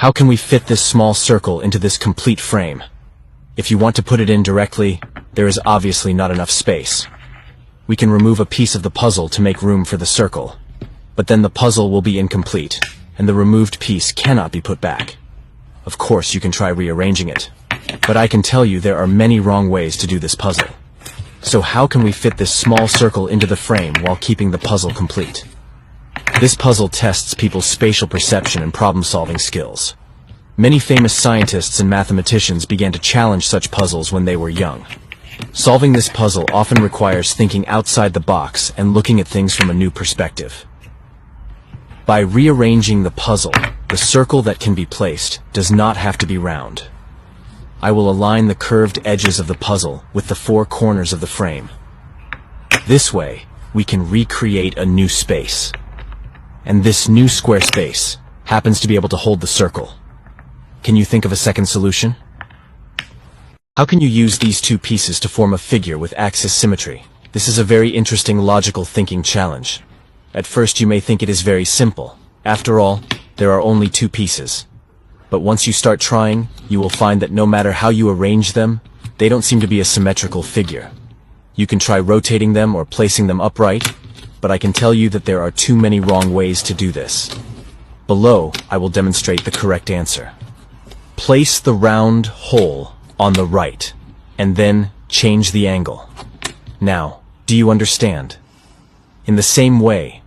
How can we fit this small circle into this complete frame? If you want to put it in directly, there is obviously not enough space. We can remove a piece of the puzzle to make room for the circle, but then the puzzle will be incomplete, and the removed piece cannot be put back. Of course, you can try rearranging it, but I can tell you there are many wrong ways to do this puzzle. So how can we fit this small circle into the frame while keeping the puzzle complete? This puzzle tests people's spatial perception and problem-solving skills. Many famous scientists and mathematicians began to challenge such puzzles when they were young. Solving this puzzle often requires thinking outside the box and looking at things from a new perspective. By rearranging the puzzle, the circle that can be placed does not have to be round. I will align the curved edges of the puzzle with the four corners of the frame. This way, we can recreate a new space. And this new square space happens to be able to hold the circle. Can you think of a second solution? How can you use these two pieces to form a figure with axis symmetry? This is a very interesting logical thinking challenge. At first you may think it is very simple. After all, there are only two pieces. But once you start trying, you will find that no matter how you arrange them, they don't seem to be a symmetrical figure. You can try rotating them or placing them upright, but I can tell you that there are too many wrong ways to do this. Below, I will demonstrate the correct answer. Place the round hole on the right, and then change the angle. Now, do you understand? In the same way,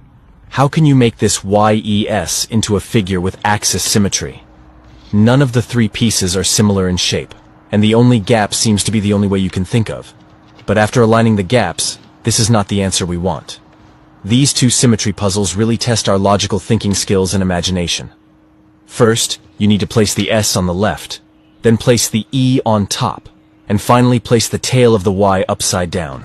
how can you make this YES into a figure with axis symmetry? None of the three pieces are similar in shape, and the only gap seems to be the only way you can think of. But after aligning the gaps, this is not the answer we want. These two symmetry puzzles really test our logical thinking skills and imagination. First, you need to place the S on the left, then place the E on top, and finally place the tail of the Y upside down.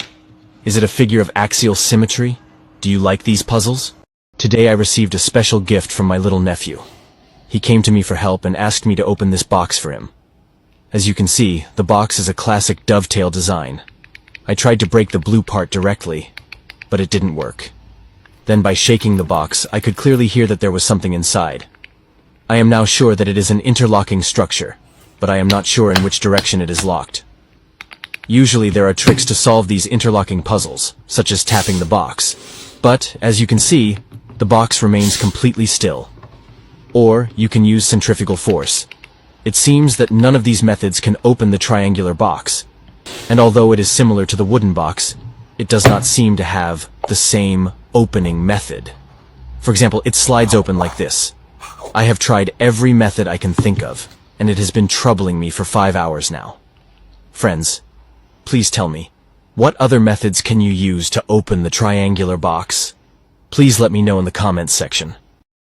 Is it a figure of axial symmetry? Do you like these puzzles? Today I received a special gift from my little nephew. He came to me for help and asked me to open this box for him. As you can see, the box is a classic dovetail design. I tried to break the blue part directly, but it didn't work. Then by shaking the box, I could clearly hear that there was something inside. I am now sure that it is an interlocking structure, but I am not sure in which direction it is locked. Usually there are tricks to solve these interlocking puzzles, such as tapping the box. But, as you can see, the box remains completely still. Or, you can use centrifugal force. It seems that none of these methods can open the triangular box. And although it is similar to the wooden box, it does not seem to have the same opening method. For example, it slides open like this. I have tried every method I can think of, and it has been troubling me for 5 hours now. Friends, please tell me, what other methods can you use to open the triangular box? Please let me know in the comments section.